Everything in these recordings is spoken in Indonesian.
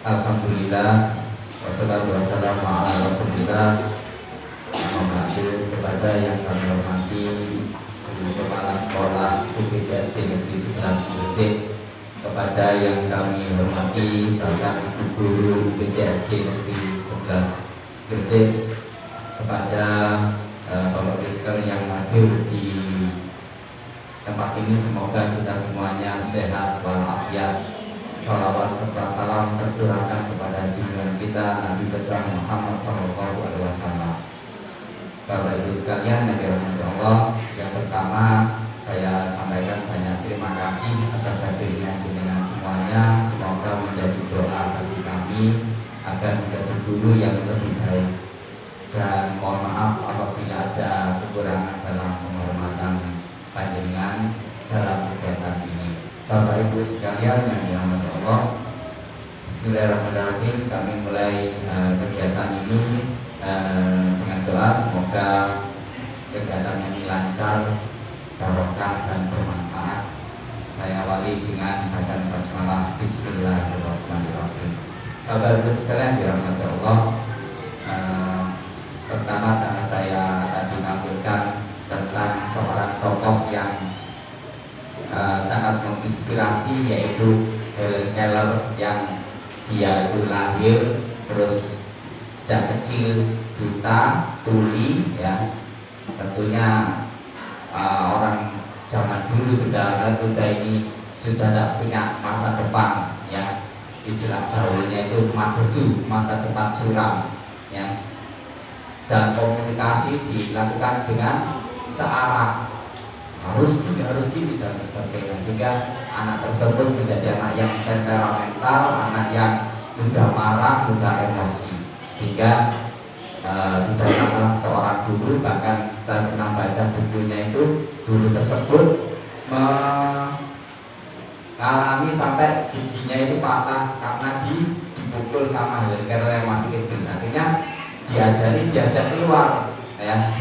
Alhamdulillah, wassalatu wassalamu ala rasulillah. Kepada yang kami hormati Guru Kepala Sekolah UPTSD Negeri 11 Gresik, kepada yang kami hormati Bapak Ibu Guru UPTSD Negeri 11 Gresik, kepada Bapak Ibu sekalian yang hadir di tempat ini, semoga kita semuanya sehat walafiat. Salawat serta salam tercurahkan kepada junjungan kita Nabi besar Muhammad SAW. Bapak Ibu sekalian yang dirahmati Allah, yang pertama saya sampaikan banyak terima kasih atas hadirnya jenengan semuanya. Semoga menjadi doa bagi kami agar menjadi guru yang lebih baik. Dan mohon maaf apabila ada kekurangan dalam penghormatan panjenengan dalam kegiatan ini. Bapak Ibu sekalian yang dirahmati Allah, Bismillahirrahmanirrahim. Kami mulai kegiatan ini dengan doa semoga kegiatan ini lancar, barokah dan bermanfaat. Saya awali dengan bacaan basmalah Bismillahirrahmanirrahim. Bapak Ibu sekalian dirahmati Allah, pertama saya tadi menampilkan tentang seorang tokoh yang sangat menginspirasi, yaitu Helen Keller, yang dia itu lahir terus sejak kecil buta tuli, ya tentunya orang zaman dulu sudah ini sudah tidak punya masa depan, ya istilah gaulnya itu masa depan suram, ya, dan komunikasi dilakukan dengan searah, harus gini dan sebagainya, sehingga anak tersebut menjadi anak yang temperamental, anak yang mudah marah, mudah emosi, sehingga didatangkan seorang guru. Bahkan saya pernah baca bukunya itu, guru tersebut mengalami sampai giginya itu patah karena dipukul sama Helen Keller yang masih kecil. Akhirnya diajak keluar, ya,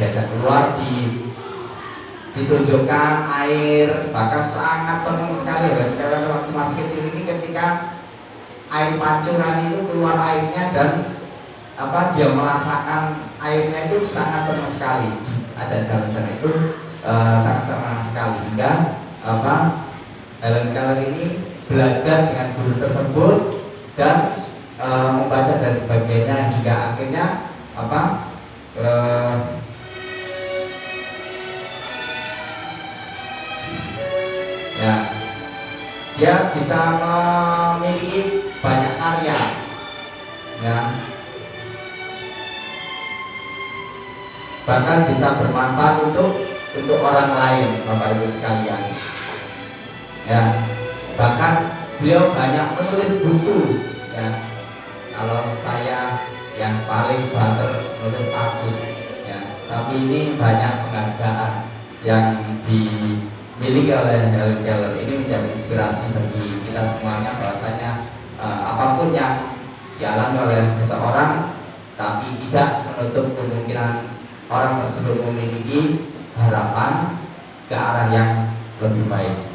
ditunjukkan air, bahkan sangat senang sekali karena waktu masih kecil ini ketika air pancuran itu keluar airnya dan dia merasakan airnya itu sangat senang sekali. Ada jalan-jalan itu sangat senang sekali, hingga Helen Keller ini belajar dengan guru tersebut dan membaca dan sebagainya, hingga akhirnya ya, dia bisa memiliki banyak karya, ya, bahkan bisa bermanfaat untuk orang lain, Bapak Ibu sekalian, ya. Bahkan beliau banyak menulis buku, ya. Kalau saya yang paling banter nulis status, ya, tapi ini banyak penghargaan yang dimiliki oleh Helen Keller. Ini menjadi inspirasi bagi kita semuanya, bahwasanya apapun yang dialami oleh seseorang, tapi tidak menutup kemungkinan orang tersebut memiliki harapan ke arah yang lebih baik.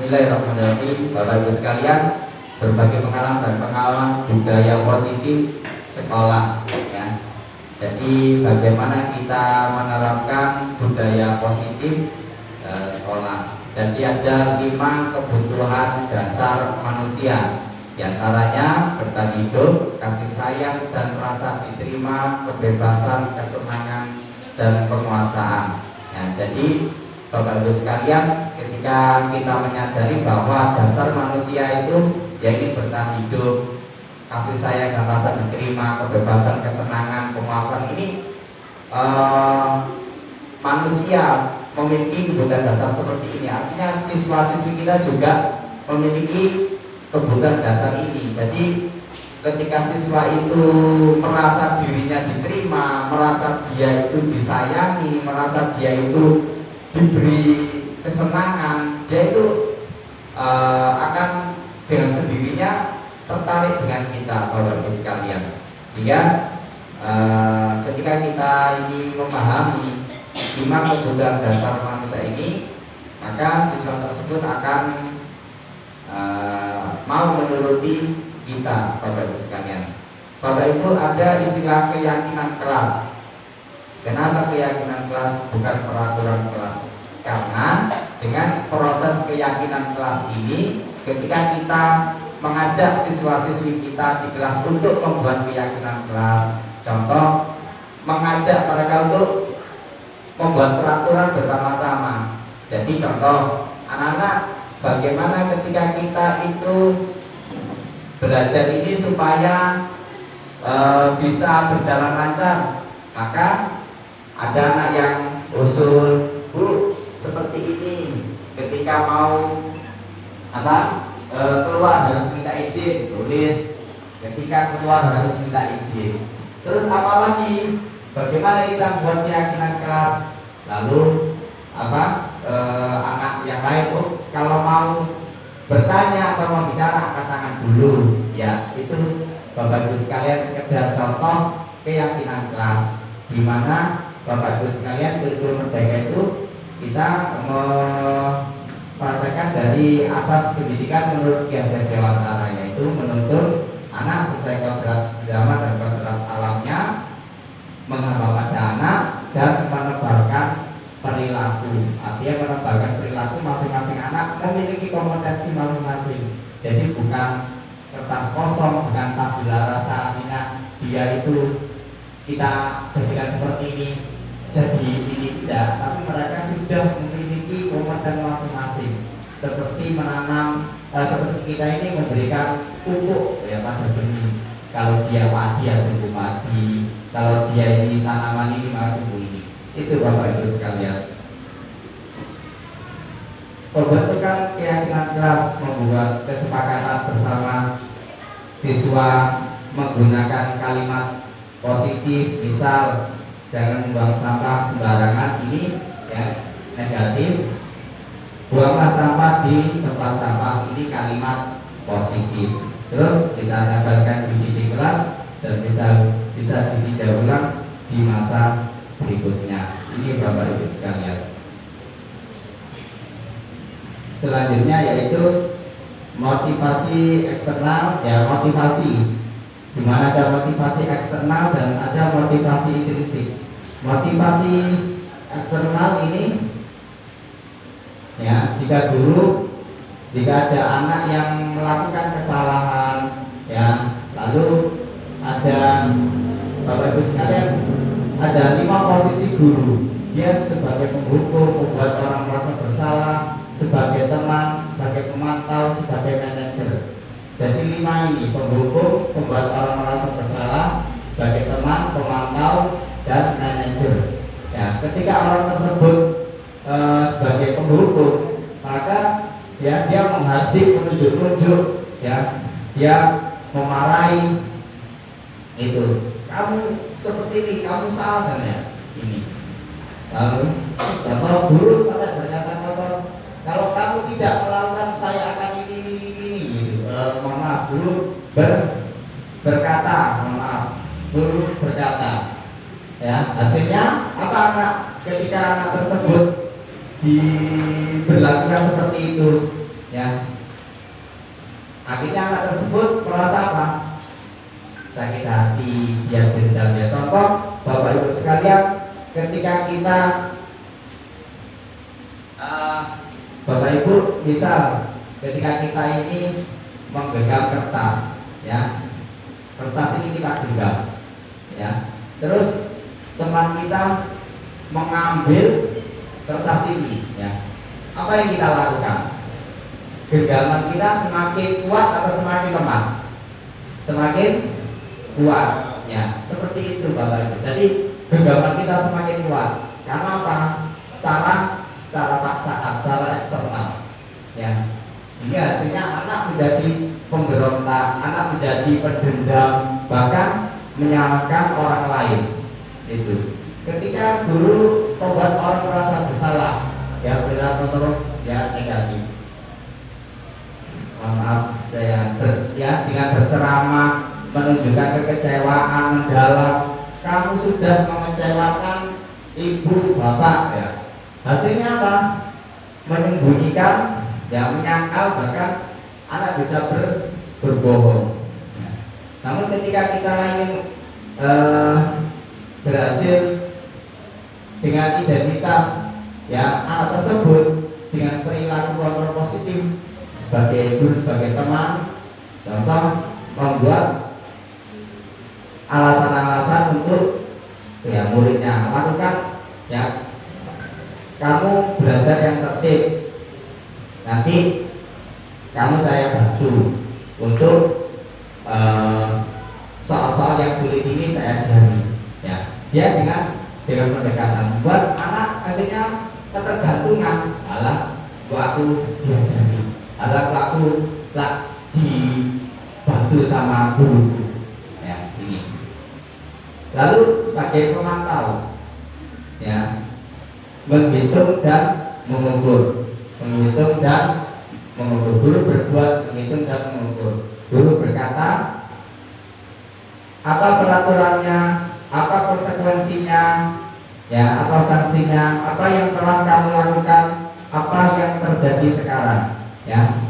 Bismillahirrahmanirrahim. Bapak Ibu sekalian, berbagai pengalaman budaya positif sekolah, ya. Jadi bagaimana kita menerapkan budaya positif sekolah. Jadi ada 5 kebutuhan dasar manusia, diantaranya bertahan hidup, kasih sayang dan rasa diterima, kebebasan, kesenangan dan penguasaan. Nah, jadi Bapak Ibu sekalian, ketika kita menyadari bahwa dasar manusia itu yaitu bertahan hidup, kasih sayang dan rasa diterima, kebebasan, kesenangan, penguasaan, ini manusia memiliki kebutuhan dasar seperti ini. Artinya siswa-siswi kita juga memiliki kebutuhan dasar ini. Jadi ketika siswa itu merasa dirinya diterima, merasa dia itu disayangi, merasa dia itu diberi kesenangan, dia itu tertarik dengan kita, Bapak Ibu sekalian. Sehingga ketika kita ini memahami 5 kebutuhan dasar manusia ini, maka siswa tersebut akan mau menuruti kita, Bapak Ibu sekalian. Bapak Ibu, ada istilah keyakinan kelas. Kenapa keyakinan kelas bukan peraturan kelas? Karena dengan proses keyakinan kelas ini, ketika kita mengajak siswa-siswi kita di kelas untuk membuat keyakinan kelas, contoh mengajak mereka untuk membuat peraturan bersama-sama. Jadi contoh, anak-anak, bagaimana ketika kita itu belajar ini supaya bisa berjalan lancar? Maka ada anak yang usul, Bu, seperti ini, ketika mau keluar harus minta izin, tulis ketika keluar harus minta izin. Terus apalagi bagaimana kita membuat keyakinan kelas? Lalu anak yang lain, kalau mau bertanya atau mau bicara angkat tangan dulu. Ya, itu Bapak Ibu sekalian sekedar contoh keyakinan kelas, di mana Bapak Ibu sekalian kurikulum merdeka itu kita mempraktekkan dari asas pendidikan menurut Ki Hajar Dewantara, yaitu menuntut anak sesuai kodrat zaman dan kodrat alamnya, menghamba pada anak, dan menebarkan perilaku. Artinya menebarkan perilaku masing-masing anak memiliki kompetensi masing-masing. Jadi bukan kertas kosong, bukan tabula rasa, dia itu kita jadikan seperti ini, jadi ini tidak, tapi mereka sudah memiliki kompetensi masing-masing. Seperti menanam, seperti kita ini memberikan pupuk ya pada benih. Kalau dia padi ya tumbuh padi, kalau dia ini tanaman ini maka tumbuh ini. Itu Bapak Ibu sekalian. Pembentukan keyakinan kelas membuat kesepakatan bersama siswa menggunakan kalimat positif, misal jangan membuang sampah sembarangan, ini ya negatif. Buanglah sampah di tempat sampah, ini kalimat positif. Terus kita tambahkan di kelas dan bisa ditinjau ulang di masa berikutnya. Ini Bapak Ibu sekalian. Selanjutnya yaitu motivasi eksternal, ya motivasi, di mana ada motivasi eksternal dan ada motivasi intrinsik. Motivasi eksternal ini ya, jika ada anak yang melakukan kesalahan ya, lalu ada Bapak Ibu sekalian, ada 5 posisi guru. Dia sebagai penghukum, membuat orang merasa bersalah, sebagai teman, sebagai pemantau, sebagai manajer. Jadi 5 ini, penghukum, membuat orang merasa bersalah, sebagai teman, pemantau, dan manajer. Ya, ketika orang tersebut sebagai penghukum, maka ya dia menghadik, menunjuk-nunjuk, ya dia memarahi, itu kamu seperti ini, kamu salah kan ya ini. Lalu kalau guru sampai berkata, kalau kamu tidak melakukan saya akan ini gitu. Mohon maaf, guru berkata, mohon maaf, guru berkata, ya hasilnya apa anak? Ketika anak tersebut diberlakukan seperti itu, ya akhirnya anak tersebut merasa apa? Sakit hati, dia dendam. Ya contoh Bapak Ibu sekalian, ketika kita Bapak Ibu misal ketika kita ini menggenggam kertas, ya kertas ini kita genggam, ya terus teman kita mengambil kertas ini, ya apa yang kita lakukan? Genggaman kita semakin kuat atau semakin lemah? Semakin kuat, ya seperti itu Bapak Ibu. Jadi genggaman kita semakin kuat karena apa? Secara paksaan, secara eksternal, ya sehingga hasilnya anak menjadi pemberontak, anak menjadi pendendam, bahkan menyalahkan orang lain. Itu ketika guru membuat orang merasa bersalah, ya perilaku terus ya negatif. Mohon maaf saya dengan berceramah menunjukkan kekecewaan mendalam, kamu sudah mengecewakan ibu bapak ya. Hasilnya apa? Menyembunyikan, ya menyangkal, bahkan anak bisa berbohong. Ya. Namun ketika kita ingin berhasil dengan identitas ya anak tersebut dengan perilaku kontrol positif sebagai guru, sebagai teman, contoh membuat alasan-alasan untuk ya muridnya melakukan ya kamu belajar yang tertib, nanti kamu saya bantu untuk soal-soal yang sulit ini saya ajari ya. Dia dengan pendekatan buat anak akhirnya ketergantungan, alah kok aku diajari, alah kok aku tak dibantu sama guru ya ini. Lalu sebagai pemantau ya, menghitung dan mengukur, menghitung dan mengukur. Guru berbuat menghitung dan mengukur. Guru berkata apa peraturannya, apa konsekuensinya ya, apa sanksinya, apa yang telah kamu lakukan, apa yang terjadi sekarang ya.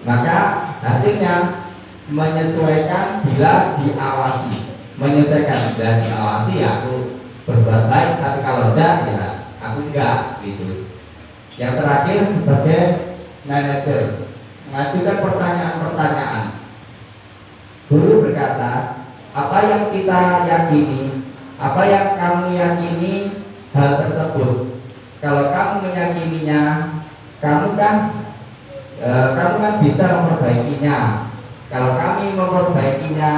Maka hasilnya menyesuaikan bila diawasi, menyesuaikan bila diawasi ya aku berbuat baik, tapi kalau enggak ya aku enggak gitu. Yang terakhir sebagai manajer, mengajukan pertanyaan-pertanyaan. Guru berkata, apa yang kita yakini, apa yang kamu yakini hal tersebut. Kalau kamu meyakininya, kamu kan bisa memperbaikinya. Kalau kami memperbaikinya,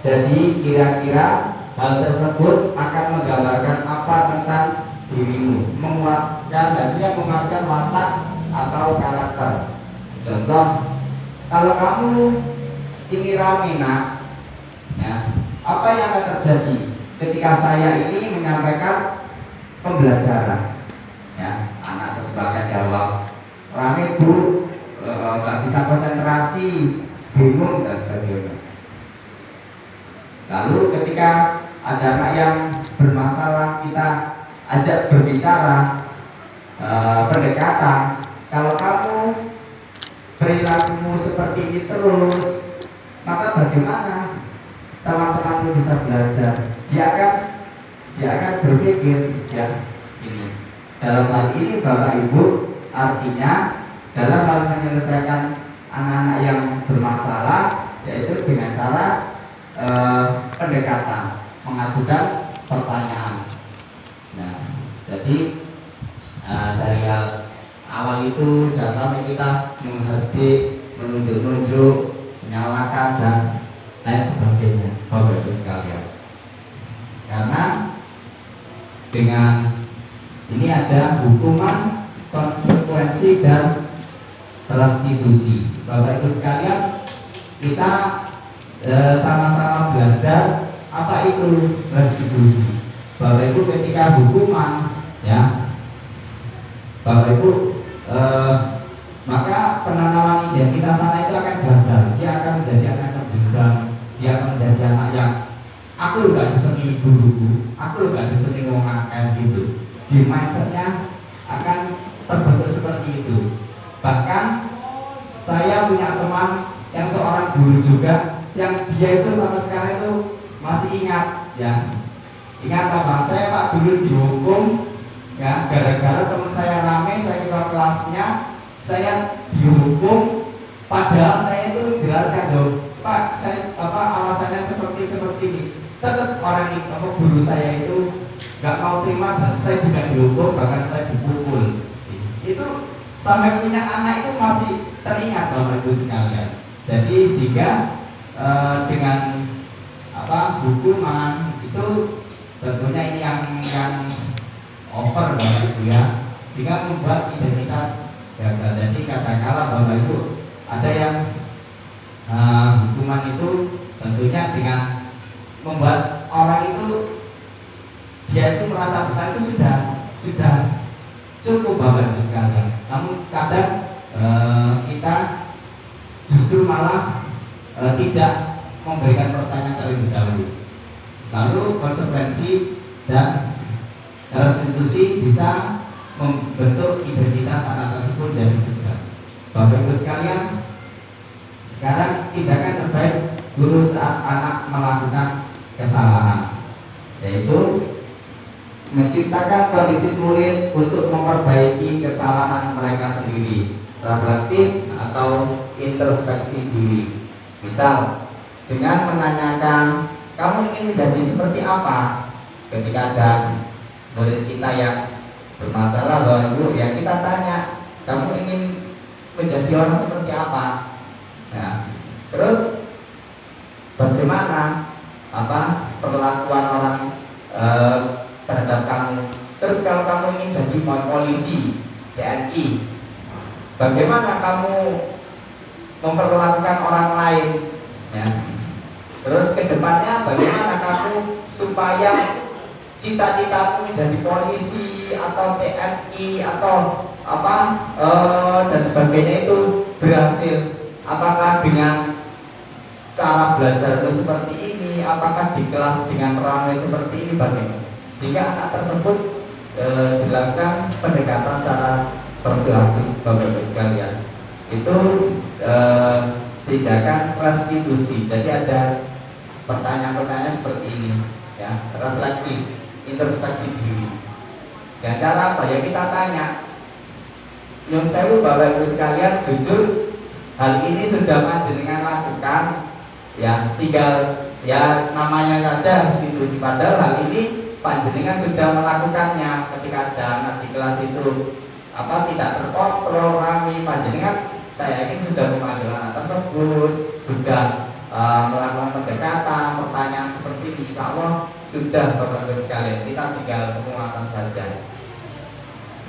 jadi kira-kira hal tersebut akan menggambarkan apa tentang dirimu, menguatkan hasilnya, menguatkan watak atau karakter. Contoh, kalau kamu ini ramina ya, apa yang akan terjadi ketika saya ini menyampaikan pembelajaran ya, anak tersebut akan jawab rame bu, nggak bisa konsentrasi, bingung dan sebagainya. Lalu ketika ada anak yang bermasalah, kita ajak berbicara, pendekatan. Kalau kamu perilakumu seperti ini terus, maka bagaimana teman-temanmu bisa belajar? Dia akan berpikir ya ini. Dalam hal ini Bapak Ibu, artinya dalam hal menyelesaikan anak-anak yang bermasalah, yaitu dengan cara pendekatan, mengajukan pertanyaan. Nah, jadi dari awal itu jangan kita menghardik, menunjuk-nunjuk, menyalahkan dan lain sebagainya, Bapak Ibu sekalian. Karena dengan ini ada hukuman, konsekuensi dan restitusi. Bapak Ibu sekalian, kita sama-sama belajar apa itu restitusi. Bapak Ibu ketika hukuman ya, Bapak Ibu maka penanaman identitas anak itu akan gagal. Dia akan menjadi anak yang bimbang, dia akan menjadi anak yang aku gak diseni guruku, aku gak diseni wong akeh gitu. Di mindsetnya akan terbentuk seperti itu. Bahkan saya punya teman yang seorang guru juga, yang dia itu sampai sekarang itu masih ingat ya. Ingat apa? Saya Pak dulu dihukum ya, gara-gara teman saya rame, saya keluar kelasnya, saya dihukum. Padahal saya itu jelaskan loh, Pak, saya alasannya seperti ini. Tetap orang itu, guru saya itu nggak mau terima dan saya juga dihukum, bahkan saya dipukul. Itu sampai punya anak itu masih teringat Bapak Ibu sekalian. Jadi sehingga dengan hukuman itu tentunya ini yang over Bapak Ibu ya, sehingga membuat identitas gagal. Jadi kadang-kala Bapak Ibu ada yang hukuman itu tentunya dengan membuat orang itu dia itu merasa besar itu sudah cukup Bapak Ibu sekalian. Namun kadang kita justru malah tidak memberikan pertanyaan terlebih dahulu. Lalu konsekuensi dan restitusi bisa membentuk identitas anak tersebut dari sukses. Bapak Ibu sekalian, sekarang tindakan terbaik guru saat anak melakukan kesalahan, yaitu menciptakan kondisi murid untuk memperbaiki kesalahan mereka sendiri, reflektif atau introspeksi diri. Misal, dengan menanyakan, kamu ingin menjadi seperti apa? Ketika ada murid kita yang bermasalah, Bapak Ibu, ya kita tanya, kamu ingin menjadi orang seperti apa? Nah, terus bagaimana perlakuan orang terhadap kamu? Terus kalau kamu ingin jadi polisi, TNI, bagaimana kamu memperlakukan orang lain? Ya. Terus kedepannya bagaimana kamu supaya cita-citamu menjadi polisi atau TNI atau dan sebagainya itu berhasil? Apakah dengan cara belajar itu seperti ini? Apakah di kelas dengan ramai seperti ini? Bagaimana? Sehingga anak tersebut dilakukan pendekatan secara persuasif, Bapak Ibu sekalian. Itu tindakan restitusi. Jadi ada pertanyaan-pertanyaan seperti ini, ya, reflektif, introspeksi diri. Dan cara apa ya, kita tanya, nyun sewu Bapak Ibu sekalian, jujur hal ini sudah panjenengan lakukan, ya, tinggal ya namanya saja restitusi, padahal hal ini panjenengan sudah melakukannya. Ketika ada anak di kelas itu tidak terkontrol rame, panjenengan saya yakin sudah memanggil anak tersebut, sudah melakukan pendekatan, pertanyaan seperti ini. Insya Allah sudah, Bapak Ibu sekalian, kita tinggal penguatan saja.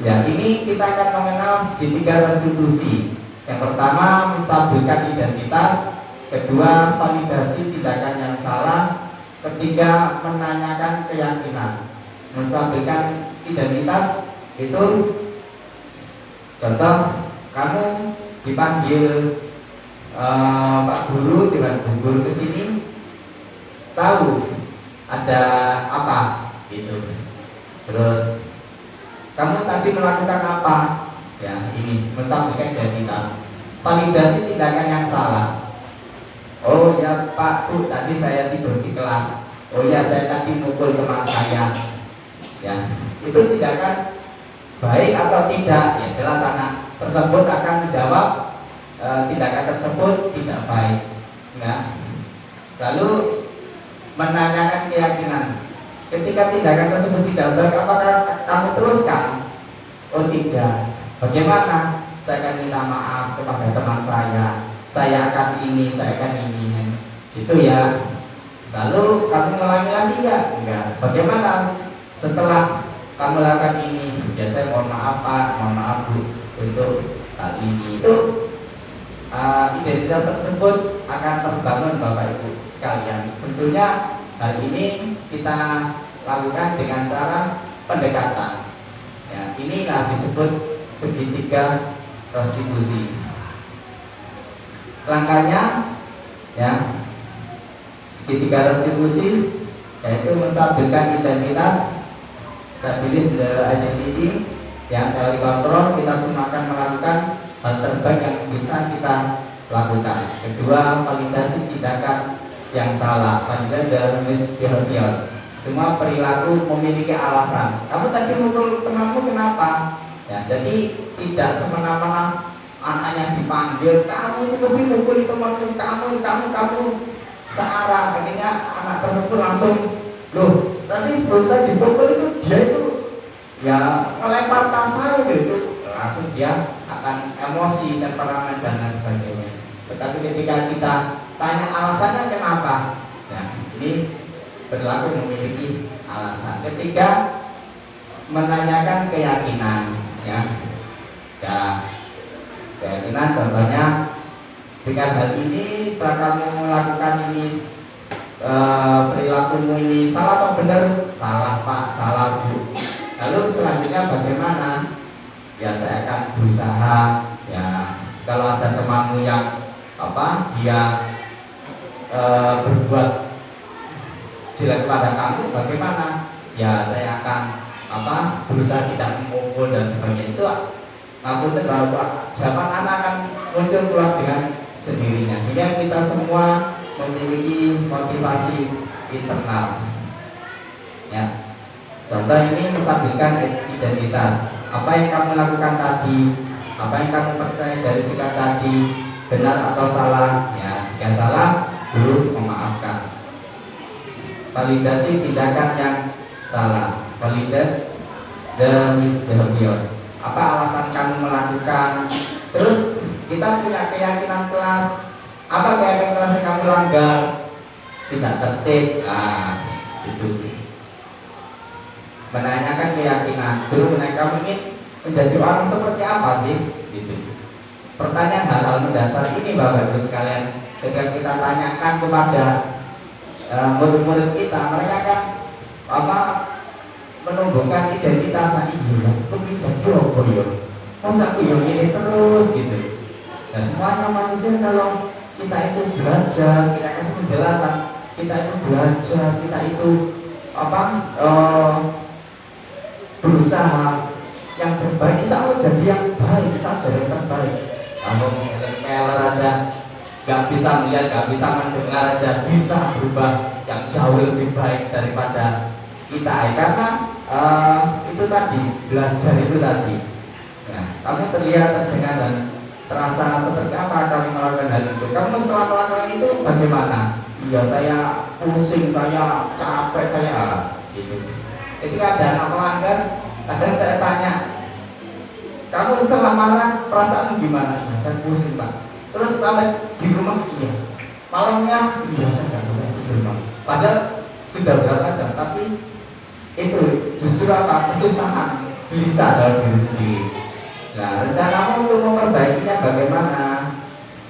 Ya, ini kita akan mengenal segitiga restitusi. Yang pertama, menstabilkan identitas. Kedua, validasi tindakan yang salah. Ketiga, menanyakan keyakinan. Menstabilkan identitas itu, contoh, kamu dipanggil Pak Guru dengan Bu Guru ke sini, tahu ada apa gitu. Terus kamu tadi melakukan apa? Ya, ini menstabilkan identitas. Validasi tindakan yang salah. Oh ya Pak Bu, tadi saya tidur di kelas. Oh ya, saya tadi mukul teman saya. Ya, itu tindakan baik atau tidak? Ya jelas anak tersebut akan menjawab tindakan tersebut tidak baik. Ya. Lalu menanyakan keyakinan. Ketika tindakan tersebut tidak baik, apakah kamu teruskan? Oh tidak. Bagaimana? Saya akan minta maaf kepada teman saya akan ini, saya akan ini. Itu ya. Lalu kamu melangi lagi ya? Enggak. Bagaimana setelah kamu lakukan ini? Ya saya mohon maaf Pak, mohon maaf Bu untuk hal ini. Itu identitas tersebut akan terbangun, Bapak Ibu sekalian. Tentunya hal ini kita lakukan dengan cara pendekatan. Ya, inilah disebut segitiga restitusi. Langkahnya, ya, segitiga restitusi yaitu menstabilkan identitas, stabilis the identity. Yang teori kontrol, kita semua akan melakukan hal terbaik yang bisa kita lakukan. Kedua, validasi tindakan yang salah, validasi misbehavior. Semua perilaku memiliki alasan. Kamu tadi mukul temanmu kenapa? Ya, jadi tidak semena-mena anaknya dipanggil, kamu itu mesti mukul temanmu, kamu searah. Akhirnya anak tersebut langsung, loh, tadi sebelum saya dipukul itu dia itu ya melempar tas saya gitu. Langsung dia akan emosi, temperamen dan lain sebagainya. Tetapi ketika kita tanya alasannya kenapa, ya ini berlaku memiliki alasan. Ketiga, menanyakan keyakinan, ya keyakinan. Contohnya dengan hal ini, setelah kamu melakukan ini, perilakumu ini salah atau benar? Salah Pak, salah Bu. Lalu selanjutnya bagaimana? Ya saya akan berusaha. Ya kalau ada temanmu yang dia berbuat jelek kepada kamu, bagaimana? Ya saya akan berusaha tidak memukul dan sebagainya. Itu aku bahwa zaman anak akan muncul keluar dengan sendirinya, sehingga kita semua memiliki motivasi internal. Ya, contoh ini menstabilkan identitas. Apa yang kamu lakukan tadi, apa yang kamu percaya dari sikap tadi, benar atau salah? Ya, jika salah, dulu memaafkan. Validasi tindakan yang salah. Validate the misbehavior. Apa alasan kamu melakukan? Terus kita punya keyakinan kelas. Apa keyakinan kelas yang kamu langgar? Tidak tertib. Itu. Menanyakan keyakinan. Dulu kamu ingin menjadi orang seperti apa sih? Gitu. Pertanyaan hal-hal mendasar ini Bapak Ibu sekalian, ketika kita tanyakan kepada murid-murid kita, mereka kan menumbuhkan identitas. Iya, aku jadi apa ya? Masa aku yang ini terus gitu. Nah, semuanya manusia kalau kita itu belajar, kita kasih penjelasan, kita itu belajar, kita itu berusaha yang terbaik, insya Allah jadi yang baik, insya Allah jadi yang terbaik. Kamu Keller aja gak bisa melihat, gak bisa mendengar aja bisa berubah yang jauh lebih baik daripada kita, karena itu tadi, belajar itu tadi. Nah, kamu terlihat, terdengar dan terasa seperti apa kamu melakukan hal itu. Kamu setelah melakukan itu bagaimana? Iya, saya pusing, saya capek, saya gitu. Ketika ada anak melanggar, kadang saya tanya, kamu setelah marah perasaan gimana? Ya, saya pusing Pak. Terus sampai di rumah, iya. Malamnya, iya saya nggak bisa tidur Pak. Padahal sudah berapa jam, tapi itu justru kesusahan, gelisah dalam diri sendiri. Nah, rencanamu untuk memperbaikinya bagaimana?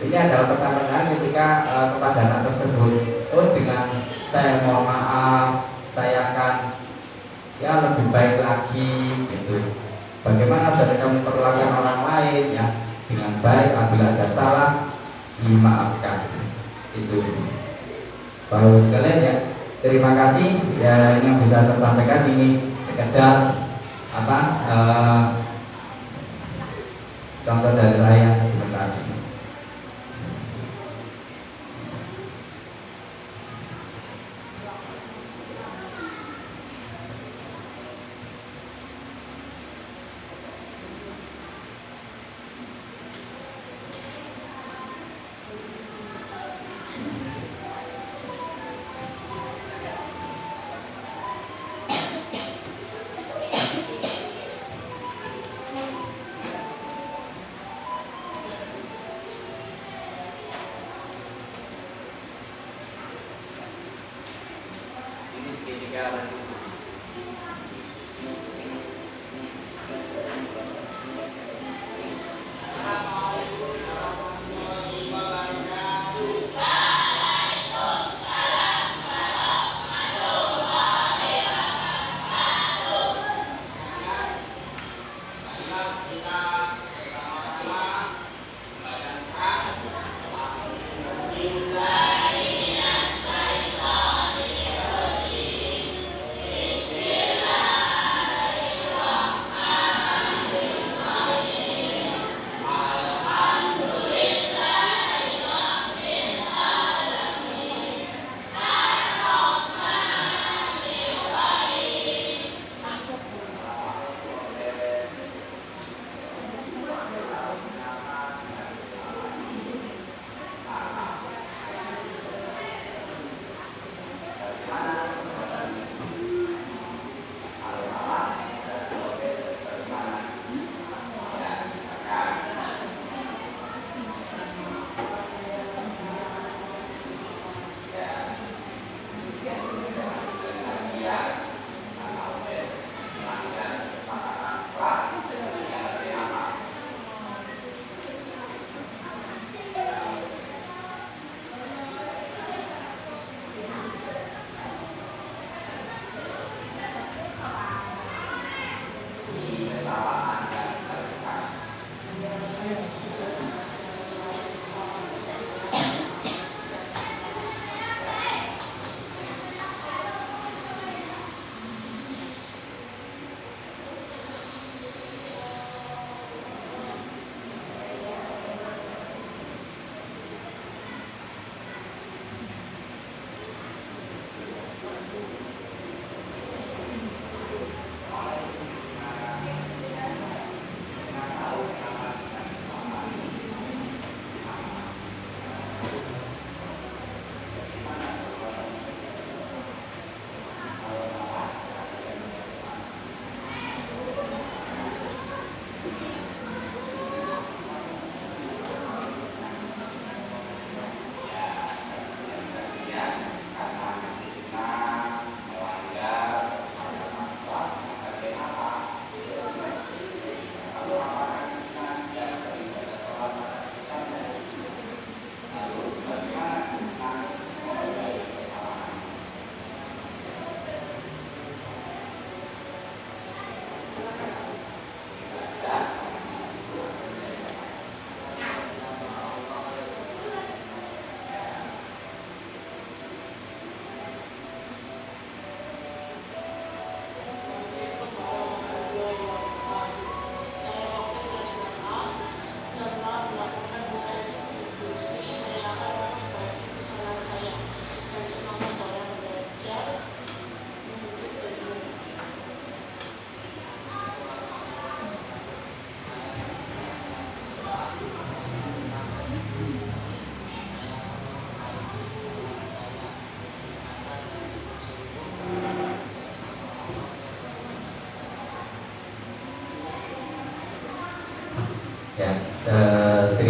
Ini adalah pertanyaan ketika kepada anak tersebut. Dengan saya mohon maaf, saya akan lebih baik lagi gitu. Bagaimana cara kamu memperlakukan orang lain dengan baik, apabila ada salah dimaafkan. Itu Bapak sekalian terima kasih ini yang bisa saya sampaikan. Ini sekedar contoh dari saya sebentar.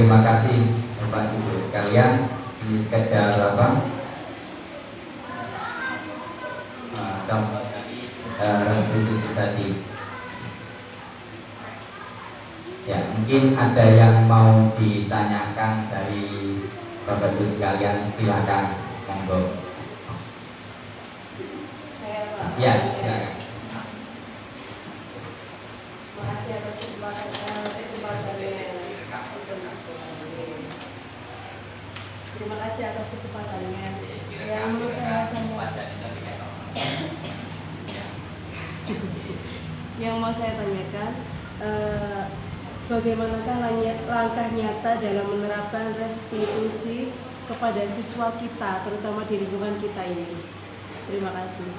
terima kasih Bapak Ibu sekalian. Ini sekedar restitusi tadi. Ya, mungkin ada yang mau ditanyakan dari Bapak Ibu sekalian, silakan, monggo. Ya, silakan. Makasih atas kesempatannya. Terima kasih atas kesempatannya. Yang mau saya tanyakan, bagaimanakah langkah nyata dalam menerapkan restitusi kepada siswa kita, terutama di lingkungan kita ini? Terima kasih.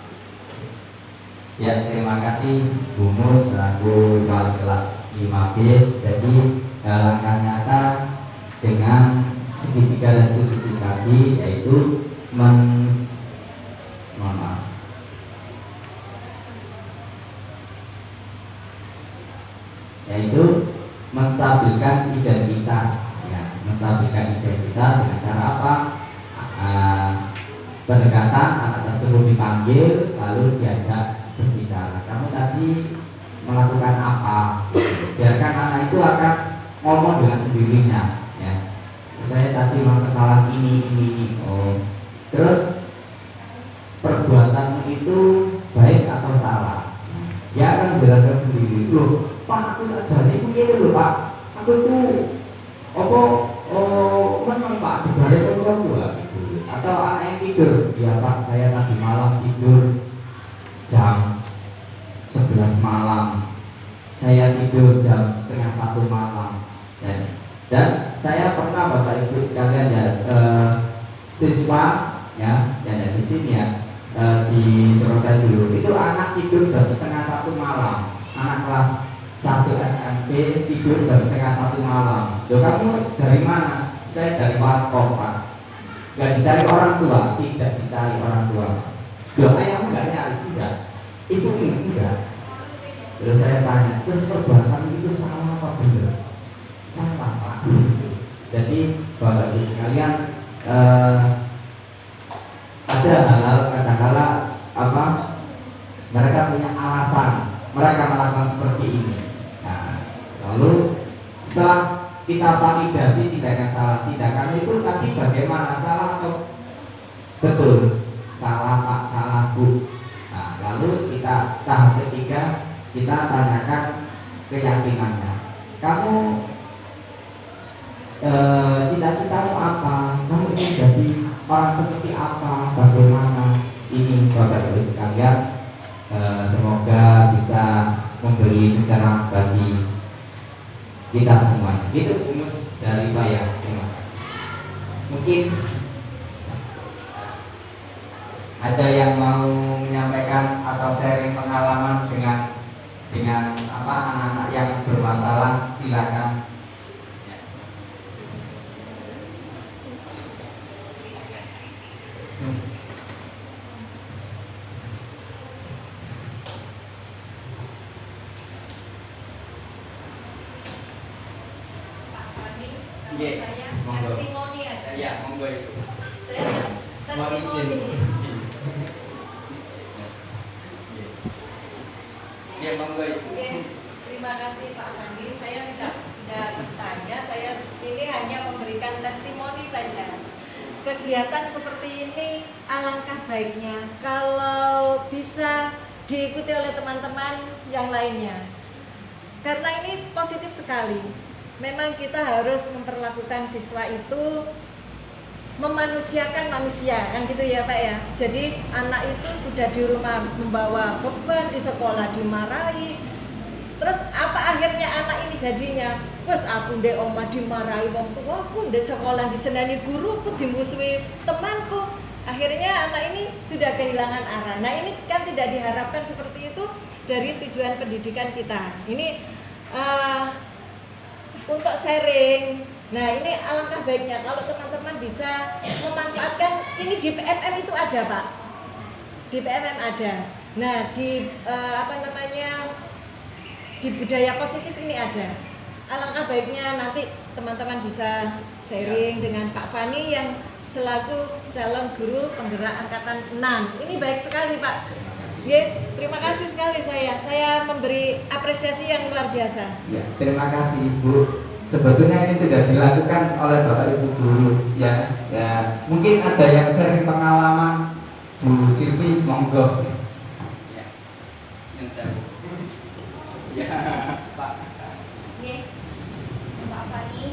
Ya, terima kasih Bu Mus selaku wali kelas 5B. Jadi langkah nyata dengan segitiga restitusi tadi yaitu menstabilkan identitas, ya, menstabilkan identitas dengan cara apa? Pendekatan anak tersebut dipanggil lalu diajak berbicara. Kamu tadi melakukan apa? Biarkan anak itu akan ngomong dengan sendirinya, ya. Saya tadi melakukan kesalahan ini. Oh, terus perbuatanmu itu baik atau salah? Dia akan menjelaskan sendiri. Loh, Pak, aku saja ini begini loh Pak. Aku itu memang Pak dibalik orang tua gitu. Atau anak yang tidur, ya Pak, saya tadi malam tidur jam 11 malam. Saya tidur jam setengah 1 malam. Dan saya pernah Bapak Ibu sekalian ya, siswa ya, yang ada di sini ya, di Surabaya dulu itu anak tidur jam setengah 1 malam, anak kelas 1 SMP tidur jam setengah 1 malam. Loh, kamu dari mana? Saya dari warkop Pak. Gak dicari orang tua, tidak dicari orang tua. Loh, ayahmu gak nyari? Tidak. Ibu ini enggak. Terus saya tanya, terus perbuatan itu salah apa benar? Salah Pak. Jadi Bapak Ibu sekalian, ada hal-hal kadang-kala mereka punya alasan mereka melakukan seperti ini. Nah, lalu setelah kita validasi tindakan salah tindakan itu tadi bagaimana, salah atau betul? Salah Pak, salah Bu. Nah, lalu kita tahap ketiga kita tanyakan keyakinannya. Kamu cita-citamu apa? Kamu ingin jadi orang seperti apa? Bagaimana? Ini Bapak Ibu sekalian, semoga bisa memberi pencerahan bagi kita semuanya. Itu rumus dari Pak ya. Terima kasih. Mungkin ada yang mau menyampaikan atau sharing pengalaman dengan anak-anak yang bermasalah, silakan. Saya testimoni aja. Ya, monggo Ibu. Saya testimoni. Ya, monggo Ibu. Terima kasih Pak Fandi. Saya tidak bertanya, saya ini hanya memberikan testimoni saja. Kegiatan seperti ini alangkah baiknya kalau bisa diikuti oleh teman-teman yang lainnya. Karena ini positif sekali. Memang kita harus memperlakukan siswa itu memanusiakan manusia, kan gitu ya Pak ya. Jadi anak itu sudah di rumah membawa beban, di sekolah dimarahi. Terus apa akhirnya anak ini jadinya? Wes aku ndek omah dimarahi wong tuaku, ndek sekolah disenani guruku, dimusuhi temanku. Akhirnya anak ini sudah kehilangan arah. Nah, ini kan tidak diharapkan seperti itu dari tujuan pendidikan kita. Ini untuk sharing. Nah, ini alangkah baiknya kalau teman-teman bisa memanfaatkan ini di PMM itu ada Pak. Di PMM ada. Nah, di di budaya positif ini ada. Alangkah baiknya nanti teman-teman bisa sharing dengan Pak Fani yang selaku calon guru penggerak angkatan 6. Ini baik sekali Pak. Terima kasih. Ya, terima kasih sekali saya memberi apresiasi yang luar biasa. Ya, terima kasih Ibu. Sebetulnya ini sudah dilakukan oleh Bapak Ibu guru ya. Ya, mungkin ada yang sharing pengalaman Bu Silvi, monggo. Ya, yang saya. Ya, Pak. Oke, Pak Fani.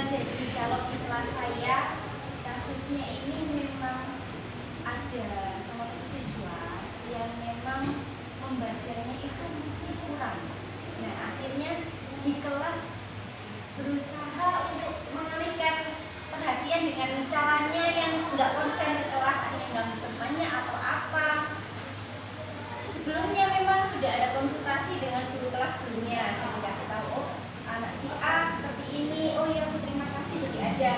Jadi kalau di kelas saya kasusnya ini memang ada salah satu siswa yang memang membacanya itu masih kurang. Nah akhirnya di kelas berusaha untuk mengalihkan perhatian dengan caranya yang nggak konsen ke kelas, akhirnya nggak temannya atau apa. Sebelumnya memang sudah ada konsultasi dengan guru kelas sebelumnya, saya dikasih tahu, oh anak si A seperti ini, oh ya terima kasih, jadi ada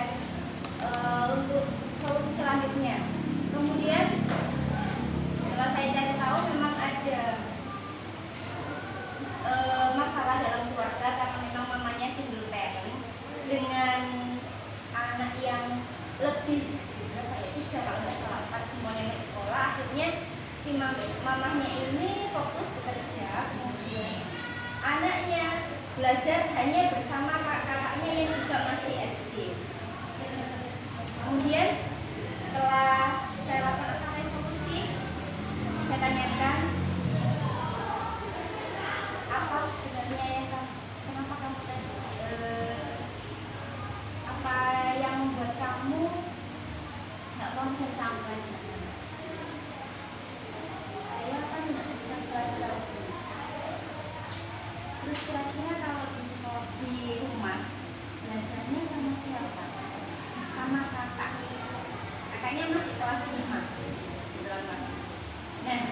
untuk solusi selanjutnya. Kemudian setelah saya cari tahu memang ada masalah dalam keluarga karena memang mamanya single parent dengan anak yang lebih berapa ya, 3 kalau nggak salah 4 semuanya naik sekolah. Akhirnya si mamahnya ini fokus bekerja, kemudian anaknya belajar hanya bersama kakaknya yang juga masih SD. Kemudian setelah saya lakukan solusi, saya tanyakan apa sebenarnya yang kenapa kamu tadi apa yang membuat kamu nggak konsen sama pelajaran? Saya kan nggak bisa belajar. Terus kira-kira kalau di sekolah di rumah belajarnya sama siapa? Sama kakak. Kakaknya masih kelas 5. Nah,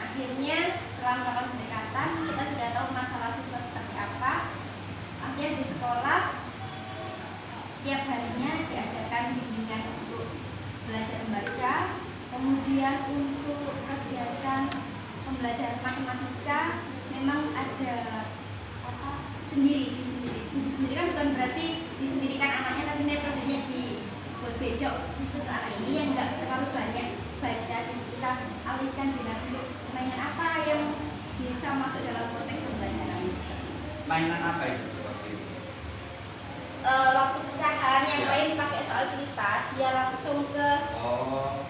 akhirnya setelah melakukan pendekatan kita sudah tahu masalah siswa seperti apa. Akhirnya di sekolah setiap harinya diadakan bimbingan untuk belajar membaca, kemudian untuk kegiatan pembelajaran matematika memang ada disendiri kan bukan berarti disendirikan anaknya, tapi metodenya dibuat beda khusus untuk anak ini yang nggak terlalu banyak baca. Jadi kita alihkan dengan mainan apa yang bisa masuk dalam konteks pembelajaran ini. Mainan apa itu waktu itu? Waktu pecahan yang Ya. lain pakai soal cerita, dia langsung ke Oh,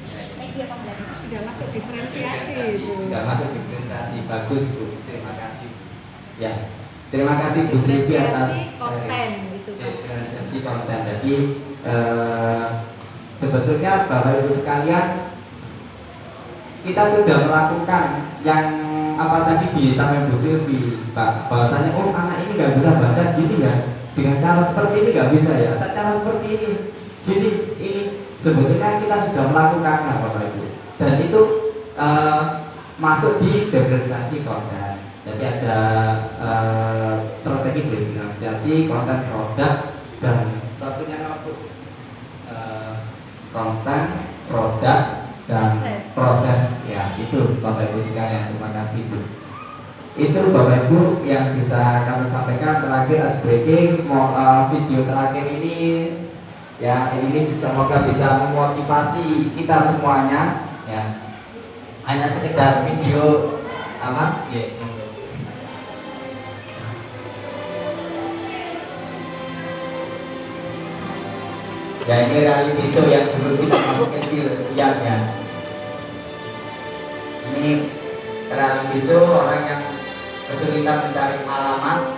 iya. media pembelajaran. Sudah masuk diferensiasi Bu. Sudah masuk diferensiasi, bagus Bu. Terima kasih. Ya, terima kasih Bu Silvi atas Diferensiasi konten gitu Pak. diferensiasi konten. Jadi sebetulnya Bapak Ibu sekalian, kita sudah melakukan yang apa tadi disampaikan Bu Silvi, Pak, bahwasanya oh anak ini nggak bisa baca gini ya, dengan cara seperti ini nggak bisa ya, atau cara seperti ini, gini ini sebetulnya kita sudah melakukannya Bapak Ibu, dan itu masuk di diferensiasi konten. Jadi ada strategi diferensiasi konten produk dan satunya notebook, konten produk dan proses ya, itu Bapak Ibu sekalian. Terima kasih Bu. Itu Bapak Ibu yang bisa kami sampaikan. Terakhir as breaking, video terakhir ini ya, ini semoga bisa memotivasi kita semuanya ya. Hanya sekedar video apa ya, ya ini reality show yang dulu kita masih kecil ya. Ini reality show orang yang kesulitan mencari alamat.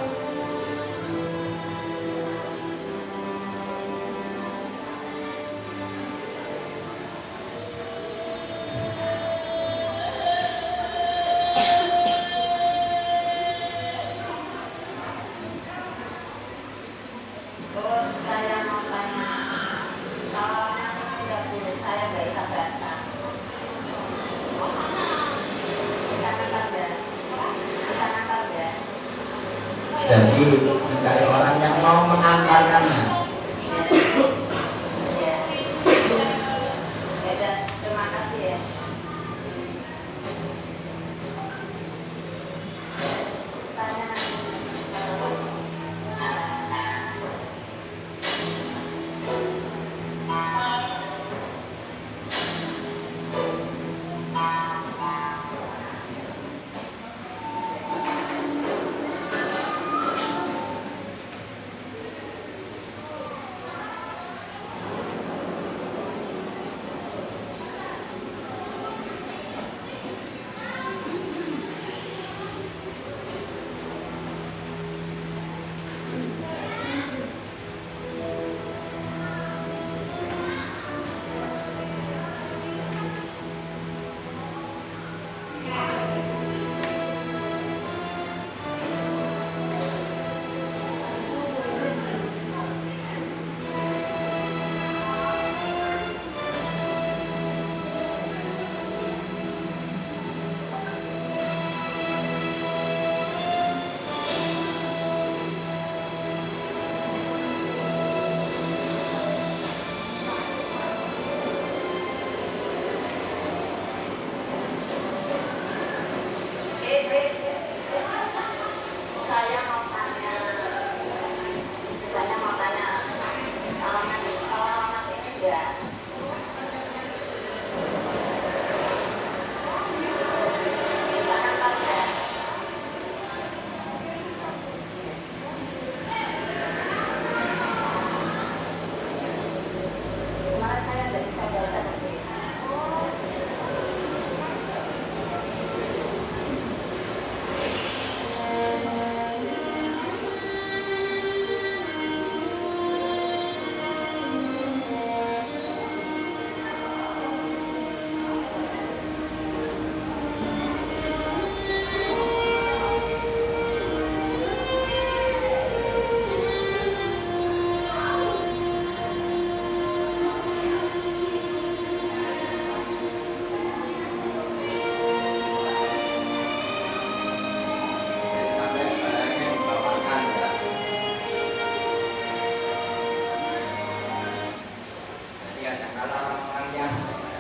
Saya mau tanya, kalau anak 30 saya nggak bisa baca, bisa nakal nggak? Bisa nakal nggak? Jadi mencari orang yang mau mengantarkannya. Iya. Ya, dan terima kasih ya. Tanya,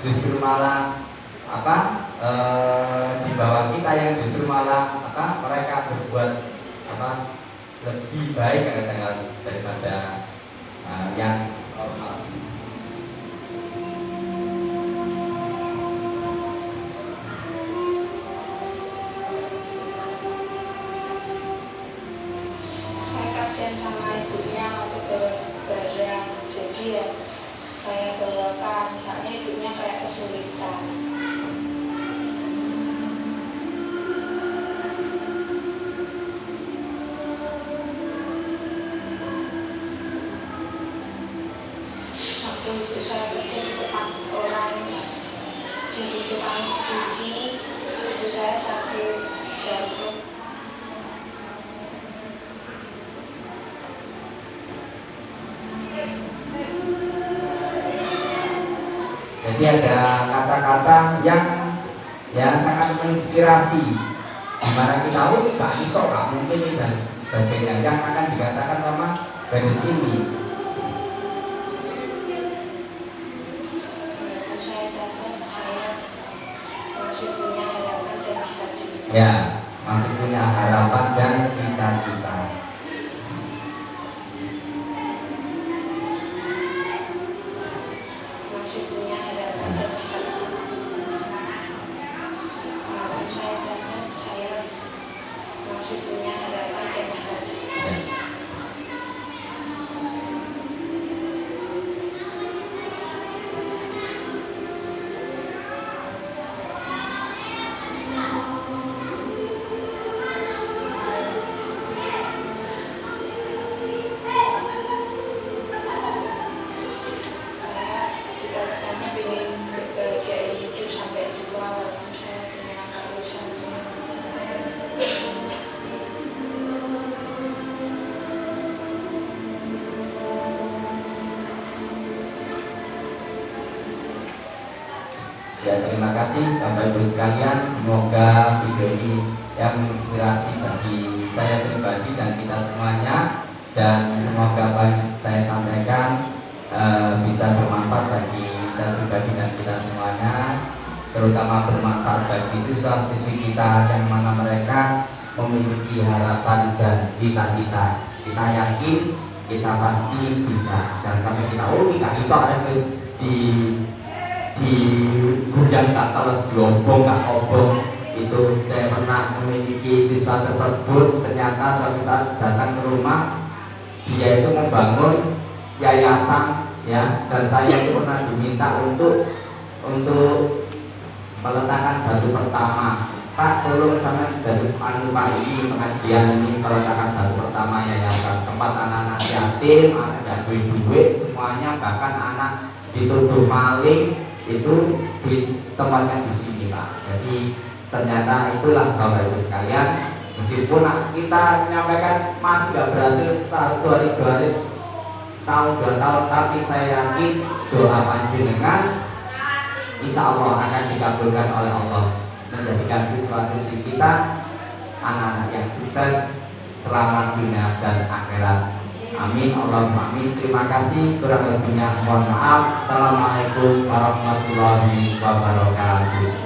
justru malah di bawah kita yang justru malah mereka berbuat lebih baik daripada yang normal. Saya kasihan sama ibunya waktu ke barang, jadi ya saya bawakan, soalnya ibunya kayak kesulitan. Waktu ibu saya kerja di tempat orang, jadi tukang cuci, ibu saya sakit jantung. Jadi ada kata-kata yang sangat menginspirasi, dimana kita gak iso, gak mungkin dan sebagainya yang akan dikatakan sama gadis ini. Saya catat, saya masih punya harapan dan cita-cita. Ya, masih punya harapan dan cita-cita. Masih punya harapan dan cita-cita. Walaupun saya catat, saya masih punya harapan dan cita-cita. Ya. Saya cita-citanya ingin berbahagia hidup sampai tua, walaupun saya punya keharusan. Ya, terima kasih Bapak Ibu sekalian. Semoga video ini yang menginspirasi bagi saya pribadi dan kita semuanya, dan semoga apa yang saya sampaikan bisa bermanfaat bagi saya pribadi dan kita semuanya, terutama bermanfaat bagi siswa-siswi kita yang mana mereka memiliki harapan dan cita-cita. Kita yakin kita pasti bisa. Jangan sampai kita kita bisa terus di gudang tak teles gelombong tak obong. Itu saya pernah memiliki siswa tersebut, ternyata suatu saat datang ke rumah, dia itu membangun yayasan, ya, dan saya itu pernah diminta untuk meletakkan batu pertama. Pak, tolong sama dari Pak ini pengajian ini peletakan batu pertama yayasan, tempat anak-anak yatim, anak duit semuanya, bahkan anak dituduh maling itu ditempatkan di sini, Pak. Jadi ternyata itulah Bapak Ibu sekalian, meskipun kita menyampaikan masih nggak berhasil 1 hari 2 hari, setahun 2 tahun, tapi saya yakin doa panjenengan insya Allah akan dikabulkan oleh Allah, menjadikan siswa-siswi kita anak-anak yang sukses selamat dunia dan akhirat. Amin, Allahumma amin. Terima kasih, kurang lebihnya mohon maaf. Assalamualaikum warahmatullahi wabarakatuh.